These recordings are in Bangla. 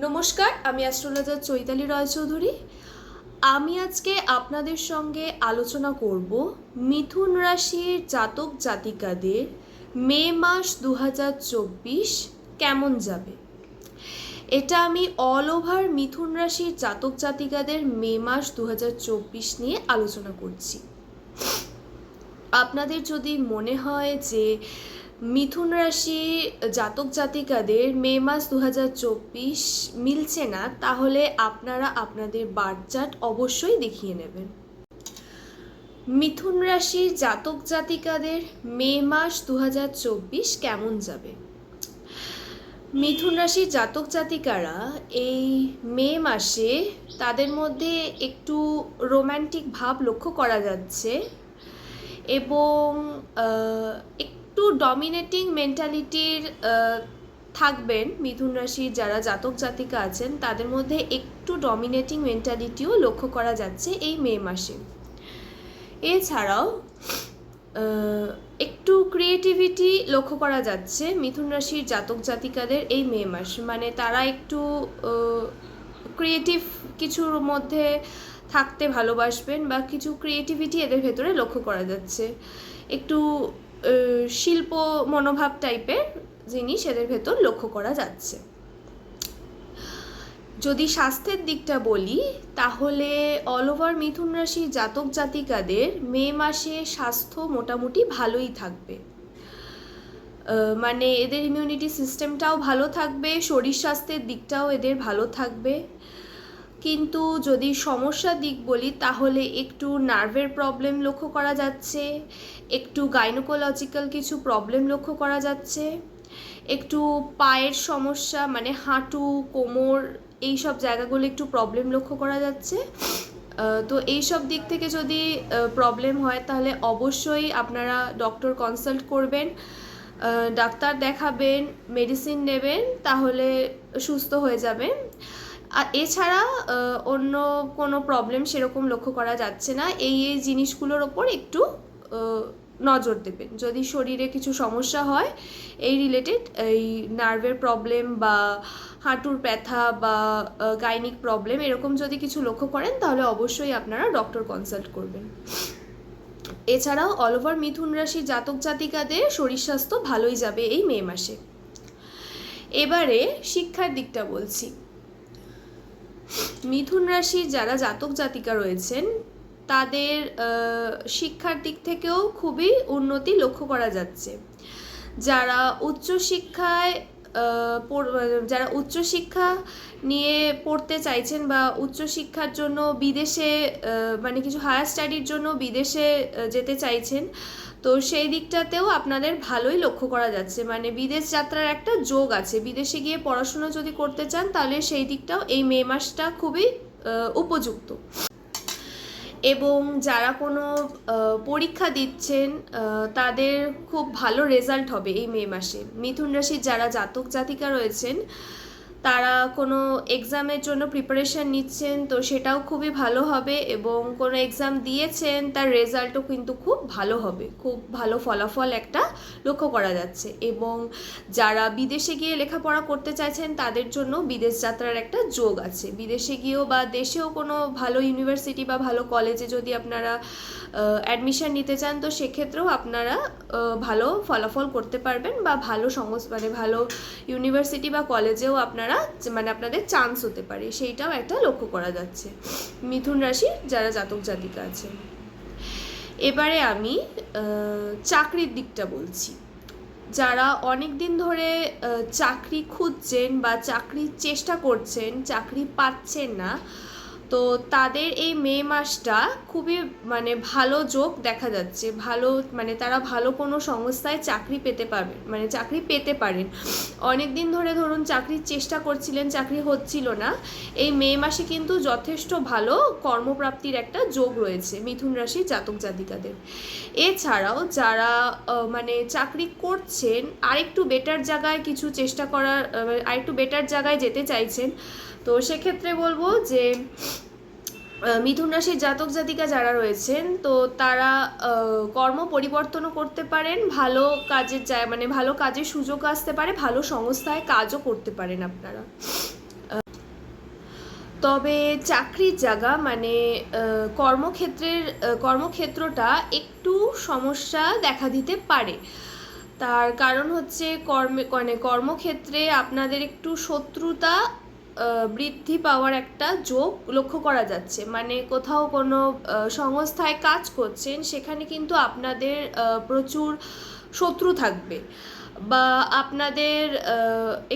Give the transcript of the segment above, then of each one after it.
নমস্কার, আমি অ্যাস্ট্রোলজার চৈতালি রায়চৌধুরী। আমি আজকে আপনাদের সঙ্গে আলোচনা করব মিথুন রাশির জাতক জাতিকাদের মে মাস 2024 কেমন যাবে। এটা আমি অল ওভার মিথুন রাশির জাতক জাতিকাদের মে মাস 2024 নিয়ে আলোচনা করছি। আপনাদের যদি মনে হয় যে মিথুন রাশি জাতক জাতিকাদের মে মাস 2024 মিলছে না, তাহলে আপনারা আপনাদের বার্থ চার্ট অবশ্যই দেখিয়ে নেবেন। মিথুন রাশির জাতক জাতিকাদের মে মাস 2024 কেমন যাবে। মিথুন রাশির জাতক জাতিকারা এই মে মাসে তাদের মধ্যে একটু রোম্যান্টিক ভাব লক্ষ্য করা যাচ্ছে এবং একটু ডমিনেটিং মেন্টালিটির থাকবেন। মিথুন রাশির যারা জাতক জাতিকা আছেন তাদের মধ্যে একটু ডমিনেটিং মেন্টালিটিও লক্ষ্য করা যাচ্ছে এই মে মাসে। এছাড়াও একটু ক্রিয়েটিভিটি লক্ষ্য করা যাচ্ছে মিথুন রাশির জাতক জাতিকাদের এই মে মাস, মানে তারা একটু ক্রিয়েটিভ কিছুর মধ্যে থাকতে ভালোবাসবেন বা কিছু ক্রিয়েটিভিটি এদের ভেতরে লক্ষ্য করা যাচ্ছে। একটু শিল্প মনোভাব টাইপের জিনিস এদের ভেতর লক্ষ্য করা যাচ্ছে। যদি স্বাস্থ্যের দিকটা বলি, তাহলে অল ওভার মিথুন রাশির জাতক জাতিকাদের মে মাসে স্বাস্থ্য মোটামুটি ভালোই থাকবে। মানে এদের ইমিউনিটি সিস্টেমটাও ভালো থাকবে, শরীর স্বাস্থ্যের দিকটাও এদের ভালো থাকবে। কিন্তু যদি সমস্যার দিক বলি, তাহলে একটু নার্ভের প্রবলেম লক্ষ্য করা যাচ্ছে, একটু গাইনোকোলজিক্যাল কিছু প্রবলেম লক্ষ্য করা যাচ্ছে, একটু পায়ের সমস্যা মানে হাঁটু কোমর এই সব জায়গাগুলো একটু প্রবলেম লক্ষ্য করা যাচ্ছে। তো এই সব দিক থেকে যদি প্রবলেম হয় তাহলে অবশ্যই আপনারা ডক্টর কনসাল্ট করবেন, ডাক্তার দেখাবেন, মেডিসিন নেবেন, তাহলে সুস্থ হয়ে যাবেন। আর এছাড়া অন্য কোনো প্রবলেম সেরকম লক্ষ্য করা যাচ্ছে না। এই জিনিসগুলোর ওপর একটু নজর দেবেন। যদি শরীরে কিছু সমস্যা হয় এই রিলেটেড, এই নার্ভের প্রবলেম বা হাঁটুর ব্যথা বা গাইনিক প্রবলেম এরকম যদি কিছু লক্ষ্য করেন, তাহলে অবশ্যই আপনারা ডক্টর কনসাল্ট করবেন। এছাড়াও অল ওভার মিথুন রাশির জাতক জাতিকাদের শরীর স্বাস্থ্য ভালোই যাবে এই মে মাসে। এবারে শিক্ষার দিকটা বলছি। মিথুন রাশির যারা জাতক জাতিকা রয়েছেন তাদের শিক্ষার দিক থেকেও খুবই উন্নতি লক্ষ্য করা যাচ্ছে। যারা উচ্চশিক্ষা নিয়ে পড়তে চাইছেন বা উচ্চশিক্ষার জন্য বিদেশে মানে কিছু হায়ার স্টাডির জন্য বিদেশে যেতে চাইছেন, তো সেই দিকটাতেও আপনাদের ভালোই লক্ষ্য করা যাচ্ছে। মানে বিদেশ যাত্রার একটা যোগ আছে। বিদেশে গিয়ে পড়াশোনা যদি করতে চান তাহলে সেই দিকটাও এই মে মাসটা খুবই উপযুক্ত। এবং যারা কোনো পরীক্ষা দিচ্ছেন তাদের খুব ভালো রেজাল্ট হবে এই মে মাসে। মিথুন রাশির যারা জাতক জাতিকা রয়েছেন তারা কোনো এক্সামের জন্য প্রিপারেশান নিচ্ছেন, তো সেটাও খুবই ভালো হবে। এবং কোনো এক্সাম দিয়েছেন তার রেজাল্টও কিন্তু খুব ভালো হবে, খুব ভালো ফলাফল একটা লক্ষ্য করা যাচ্ছে। এবং যারা বিদেশে গিয়ে লেখাপড়া করতে চাইছেন তাদের জন্য বিদেশ যাত্রার একটা যোগ আছে। বিদেশে গিয়েও বা দেশেও কোনো ভালো ইউনিভার্সিটি বা ভালো কলেজে যদি আপনারা অ্যাডমিশন নিতে চান, তো সেক্ষেত্রেও আপনারা ভালো ফলাফল করতে পারবেন বা ভালো মানে ভালো ইউনিভার্সিটি বা কলেজেও আপনারা মানে আপনাদের চান্স হতে পারে, সেইটাও একটা লক্ষ্য করা যাচ্ছে মিথুন রাশির যারা জাতক জাতিকা আছে। এবারে আমি চাকরির দিকটা বলছি। যারা অনেক দিন ধরে চাকরি খুঁজছেন বা চাকরির চেষ্টা করছেন, চাকরি পাচ্ছেন না, তো তাদের এই মে মাসটা খুবই মানে ভালো যোগ দেখা যাচ্ছে। ভালো মানে তারা ভালো কোনো সংস্থায় চাকরি পেতে পারবেন, মানে চাকরি পেতে পারেন। অনেক দিন ধরে ধরুন চাকরির চেষ্টা করছিলেন, চাকরি হচ্ছিল না, এই মে মাসে কিন্তু যথেষ্ট ভালো কর্মপ্রাপ্তির একটা যোগ রয়েছে মিথুন রাশির জাতক জাতিকাদের। এছাড়াও যারা মানে চাকরি করছেন আরেকটু বেটার জায়গায় কিছু চেষ্টা করার, আরেকটু বেটার জায়গায় যেতে চাইছেন, তো সেক্ষেত্রে বলবো যে মিথুন রাশির জাতক জাতিকা যারা রয়েছেন তো তারা কর্ম পরিবর্তনও করতে পারেন, ভালো কাজের মানে ভালো কাজের সুযোগ আসতে পারে, ভালো সংস্থায় কাজও করতে পারেন আপনারা। তবে চাকরির জায়গা মানে কর্মক্ষেত্রটা একটু সমস্যা দেখা দিতে পারে। তার কারণ হচ্ছে কর্মক্ষেত্রে আপনাদের একটু শত্রুতা বৃদ্ধি পাওয়ার একটা যোগ লক্ষ্য করা যাচ্ছে। মানে কোথাও কোনো সংস্থায় কাজ করছেন, সেখানে কিন্তু আপনাদের প্রচুর শত্রু থাকবে, বা আপনাদের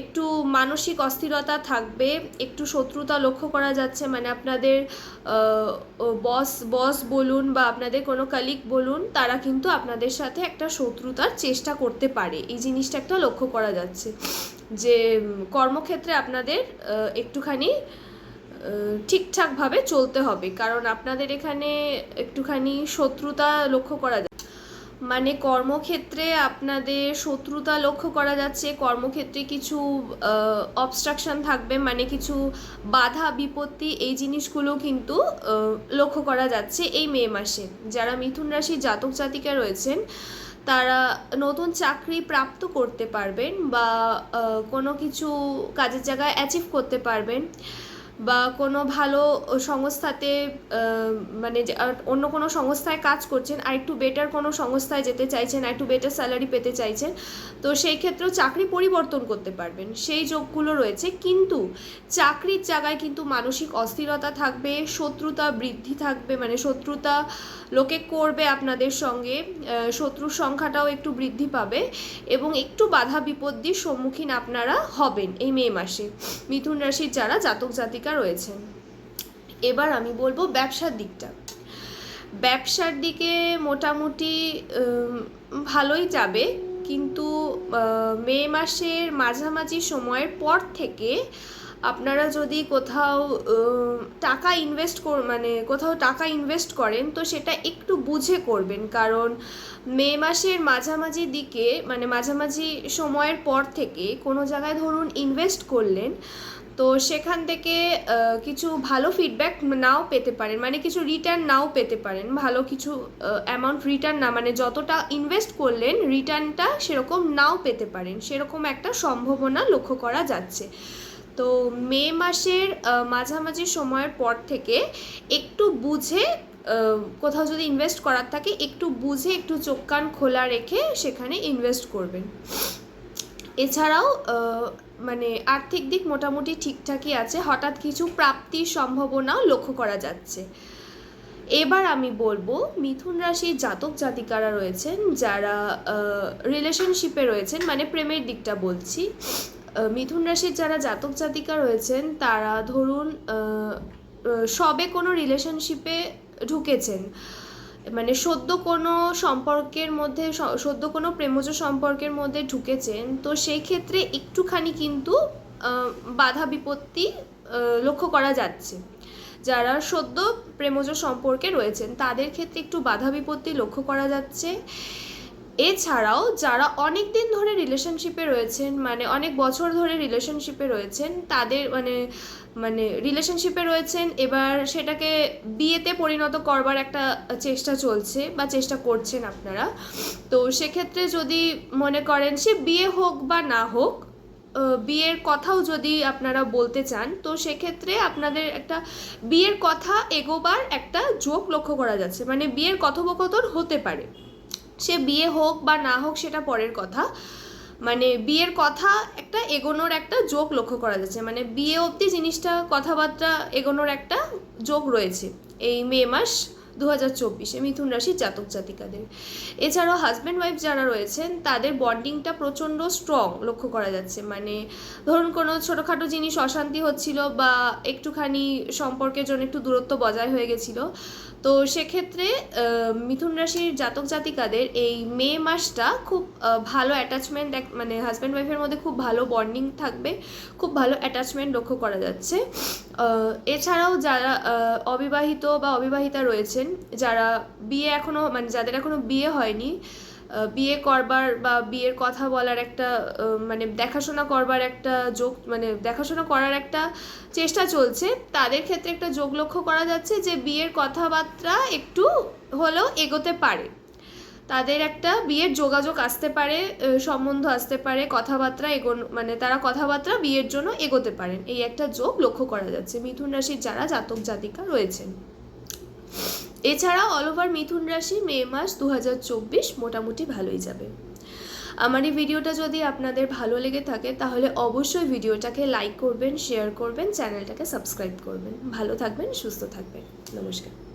একটু মানসিক অস্থিরতা থাকবে, একটু শত্রুতা লক্ষ্য করা যাচ্ছে। মানে আপনাদের বস বলুন বা আপনাদের কোনো কালিগ বলুন, তারা কিন্তু আপনাদের সাথে একটা শত্রুতার চেষ্টা করতে পারে। এই জিনিসটা একটা লক্ষ্য করা যাচ্ছে যে কর্মক্ষেত্রে আপনাদের একটুখানি ঠিকঠাকভাবে চলতে হবে, কারণ আপনাদের এখানে একটুখানি শত্রুতা লক্ষ্য করা যায়। মানে কর্মক্ষেত্রে আপনাদের শত্রুতা লক্ষ্য করা যাচ্ছে, কর্মক্ষেত্রে কিছু অবস্ট্রাকশন থাকবে, মানে কিছু বাধা বিপত্তি, এই জিনিসগুলো কিন্তু লক্ষ্য করা যাচ্ছে এই মে মাসে। যারা মিথুন রাশির জাতক জাতিকা রয়েছেন, তারা নতুন চাকরি প্রাপ্ত করতে পারবেন, বা কোনো কিছু কাজের জায়গায় অ্যাচিভ করতে পারবেন, বা কোনো ভালো সংস্থাতে মানে অন্য কোনো সংস্থায় কাজ করছেন, আর একটু বেটার কোনো সংস্থায় যেতে চাইছেন, আর একটু বেটার স্যালারি পেতে চাইছেন, তো সেই ক্ষেত্রেও চাকরি পরিবর্তন করতে পারবেন, সেই যোগগুলো রয়েছে। কিন্তু চাকরির জায়গায় কিন্তু মানসিক অস্থিরতা থাকবে, শত্রুতা বৃদ্ধি থাকবে, মানে শত্রুতা লোকে করবে আপনাদের সঙ্গে, শত্রুর সংখ্যাটাও একটু বৃদ্ধি পাবে, এবং একটু বাধা বিপত্তির সম্মুখীন আপনারা হবেন এই মে মাসে মিথুন রাশির যারা জাতক জাতিকা রয়েছেন। এবার আমি বলবো ব্যবসার দিকটা। ব্যবসার দিকে মোটামুটি ভালোই যাবে, কিন্তু মে মাসের মাঝামাঝি সময়ের পর থেকে আপনারা যদি কোথাও টাকা ইনভেস্ট করেন, তো সেটা একটু বুঝে করবেন, কারণ মে মাসের মাঝামাঝি দিকে, মানে মাঝামাঝি সময়ের পর থেকে কোনো জায়গায় ধরুন ইনভেস্ট করলেন, তো সেখান থেকে কিছু ভালো ফিডব্যাক নাও পেতে পারেন, মানে কিছু রিটার্ন নাও পেতে পারেন, ভালো কিছু অ্যামাউন্ট রিটার্ন না, মানে যতটা ইনভেস্ট করলেন রিটার্নটা সেরকম নাও পেতে পারেন, সেরকম একটা সম্ভাবনা লক্ষ্য করা যাচ্ছে। তো মে মাসের মাঝামাঝি সময়ের পর থেকে একটু বুঝে কোথাও যদি ইনভেস্ট করার থাকে, একটু বুঝে, একটু চোখ কান খোলা রেখে সেখানে ইনভেস্ট করবেন। এছাড়াও মানে আর্থিক দিক মোটামুটি ঠিকঠাকই আছে, হঠাৎ কিছু প্রাপ্তির সম্ভাবনাও লক্ষ্য করা যাচ্ছে। এবার আমি বলবো মিথুন রাশির জাতক জাতিকারা রয়েছেন, যারা রিলেশনশিপে রয়েছেন, মানে প্রেমের দিকটা বলছি। মিথুন রাশির যারা জাতক জাতিকা রয়েছেন, তারা ধরুন সবে কোনো রিলেশনশিপে ঢুকেছেন, মানে সদ্য কোনো প্রেমজ সম্পর্কের মধ্যে ঢুকেছেন, তো সেই ক্ষেত্রে একটুখানি কিন্তু বাধা বিপত্তি লক্ষ্য করা যাচ্ছে। যারা সদ্য প্রেমজ সম্পর্কে রয়েছেন, তাদের ক্ষেত্রে একটু বাধা বিপত্তি লক্ষ্য করা যাচ্ছে। এছাড়াও যারা অনেক দিন ধরে রিলেশনশিপে রয়েছেন, মানে অনেক বছর ধরে রিলেশনশিপে রয়েছেন, তাদের মানে রিলেশনশিপে রয়েছেন, এবার সেটাকে বিয়েতে পরিণত করবার একটা চেষ্টা চলছে বা চেষ্টা করছেন আপনারা। তো সেক্ষেত্রে যদি মনে করেন সে বিয়ে হোক বা না হোক, বিয়ের কথাও যদি আপনারা বলতে চান, তো সেক্ষেত্রে আপনাদের একটা বিয়ের কথা এগোবার একটা যোগ লক্ষ্য করা যাচ্ছে, মানে বিয়ের কথোপকথন হতে পারে। সে বিয়ে হোক বা না হোক সেটা পরের কথা, মানে বিয়ের কথা একটা এগোনোর একটা যোগ লক্ষ্য করা যাচ্ছে, মানে বিয়ে অবধি জিনিসটা কথাবার্তা এগোনোর একটা যোগ রয়েছে এই মে মাস 2024 মিথুন রাশির জাতক জাতিকাদের। এছাড়াও হাজব্যান্ড ওয়াইফ যারা রয়েছেন, তাদের বন্ডিংটা প্রচণ্ড স্ট্রং লক্ষ্য করা যাচ্ছে। মানে ধরুন কোনো ছোটোখাটো জিনিস অশান্তি হচ্ছিল, বা একটুখানি সম্পর্কের জন্য একটু দূরত্ব বজায় হয়ে গেছিলো, তো সেক্ষেত্রে মিথুন রাশির জাতক জাতিকাদের এই মে মাসটা খুব ভালো অ্যাটাচমেন্ট, মানে হাজব্যান্ড ওয়াইফের মধ্যে খুব ভালো বন্ডিং থাকবে, খুব ভালো অ্যাটাচমেন্ট লক্ষ্য করা যাচ্ছে। এছাড়াও যারা অবিবাহিত বা অবিবাহিতা রয়েছেন, যারা যাদের এখনও বিয়ে হয়নি, বিয়ে করবার বা বিয়ের কথা বলার একটা মানে দেখাশোনা করবার একটা যোগ, মানে দেখাশোনা করার একটা চেষ্টা চলছে, তাদের ক্ষেত্রে একটা যোগ লক্ষ্য করা যাচ্ছে যে বিয়ের কথাবার্তা একটু হলেও এগোতে পারে। তাদের একটা বিয়ের যোগাযোগ আসতে পারে, সম্বন্ধ আসতে পারে, কথাবার্তা মানে তারা কথাবার্তা বিয়ের জন্য এগোতে পারেন, এই একটা যোগ লক্ষ্য করা যাচ্ছে মিথুন রাশির যারা জাতক জাতিকা রয়েছেন। এছাড়া অল ওভার মিথুন রাশি মে মাস 2024 মোটামুটি ভালোই যাবে। আমার এই ভিডিওটা যদি আপনাদের ভালো লেগে থাকে তাহলে অবশ্যই ভিডিওটাকে লাইক করবেন, শেয়ার করবেন, চ্যানেলটাকে সাবস্ক্রাইব করবেন। ভালো থাকবেন, সুস্থ থাকবেন। নমস্কার।